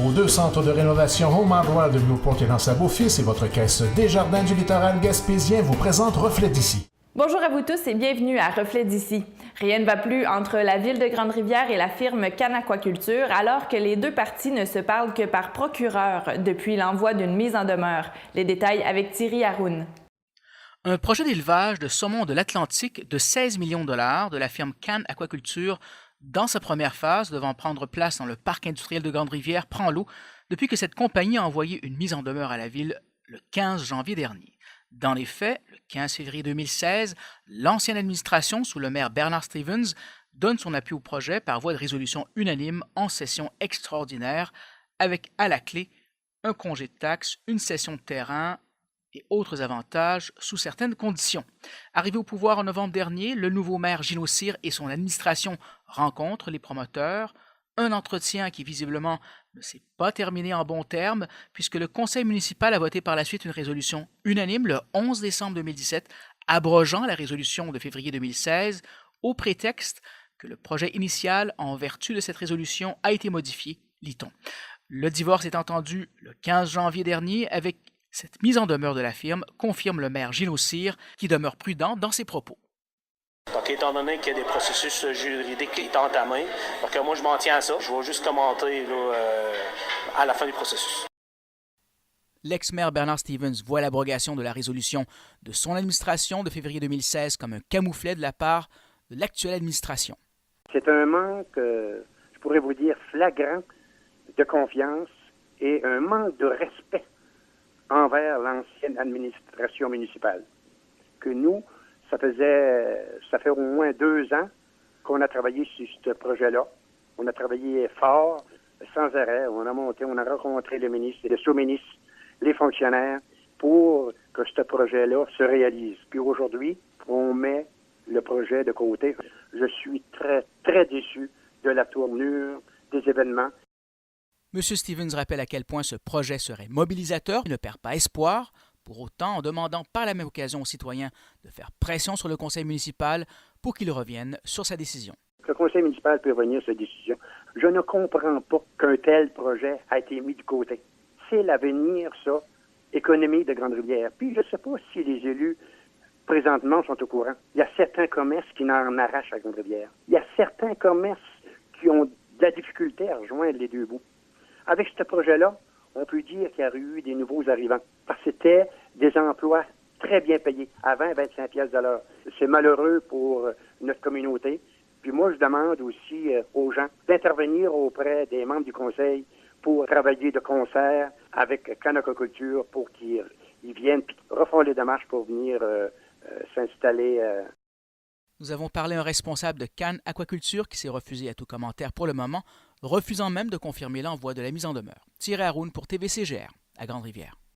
Vos deux centres de rénovation Home Hardware de Newport et L'Anse-à-Beaufils et votre caisse Desjardins du littoral gaspésien vous présentent Reflet d'ici. Bonjour à vous tous et bienvenue à Reflet d'ici. Rien ne va plus entre la ville de Grande-Rivière et la firme Can Aquaculture alors que les deux parties ne se parlent que par procureur depuis l'envoi d'une mise en demeure. Les détails avec Thierry Haroun. Un projet d'élevage de saumon de l'Atlantique de 16 millions de dollars de la firme Can Aquaculture dans sa première phase, devant prendre place dans le parc industriel de Grande-Rivière, prend l'eau depuis que cette compagnie a envoyé une mise en demeure à la ville le 15 janvier dernier. Dans les faits, le 15 février 2016, l'ancienne administration, sous le maire Bernard Stevens, donne son appui au projet par voie de résolution unanime en session extraordinaire, avec à la clé un congé de taxes, une cession de terrain et autres avantages sous certaines conditions. Arrivé au pouvoir en novembre dernier, le nouveau maire Gino Cyr et son administration rencontrent les promoteurs. Un entretien qui visiblement ne s'est pas terminé en bons termes, puisque le conseil municipal a voté par la suite une résolution unanime le 11 décembre 2017, abrogeant la résolution de février 2016, au prétexte que le projet initial, en vertu de cette résolution, a été modifié, lit-on. Le divorce est entendu le 15 janvier dernier avec cette mise en demeure de la firme, confirme le maire Gino Cyr, qui demeure prudent dans ses propos. Donc, étant donné qu'il y a des processus juridiques qui sont entamés, donc moi, je m'en tiens à ça. Je vais juste commenter là, à la fin du processus. L'ex-maire Bernard Stevens voit l'abrogation de la résolution de son administration de février 2016 comme un camouflet de la part de l'actuelle administration. C'est un manque, je pourrais vous dire, flagrant de confiance et un manque de respect envers l'ancienne administration municipale. Que nous, ça fait au moins 2 ans qu'on a travaillé sur ce projet-là. On a travaillé fort, sans arrêt. On a rencontré le ministre, le sous-ministre, les fonctionnaires pour que ce projet-là se réalise. Puis aujourd'hui, on met le projet de côté. Je suis très, très déçu de la tournure des événements. M. Stevens rappelle à quel point ce projet serait mobilisateur et ne perd pas espoir, pour autant en demandant par la même occasion aux citoyens de faire pression sur le conseil municipal pour qu'il revienne sur sa décision. Le conseil municipal peut revenir sur sa décision. Je ne comprends pas qu'un tel projet a été mis de côté. C'est l'avenir, ça, économique de Grande-Rivière. Puis je ne sais pas si les élus, présentement, sont au courant. Il y a certains commerces qui en arrachent à Grande-Rivière. Il y a certains commerces qui ont de la difficulté à rejoindre les deux bouts. Avec ce projet-là, on peut dire qu'il y a eu des nouveaux arrivants. Parce que c'était des emplois très bien payés, à 20-25 piastres de l'heure. C'est malheureux pour notre communauté. Puis moi, je demande aussi aux gens d'intervenir auprès des membres du conseil pour travailler de concert avec Can Aquaculture pour qu'ils viennent puis refont les démarches pour venir s'installer. Nous avons parlé à un responsable de Can Aquaculture qui s'est refusé à tout commentaire pour le moment, refusant même de confirmer l'envoi de la mise en demeure. Thierry Haroun pour TVCGR, à Grande-Rivière.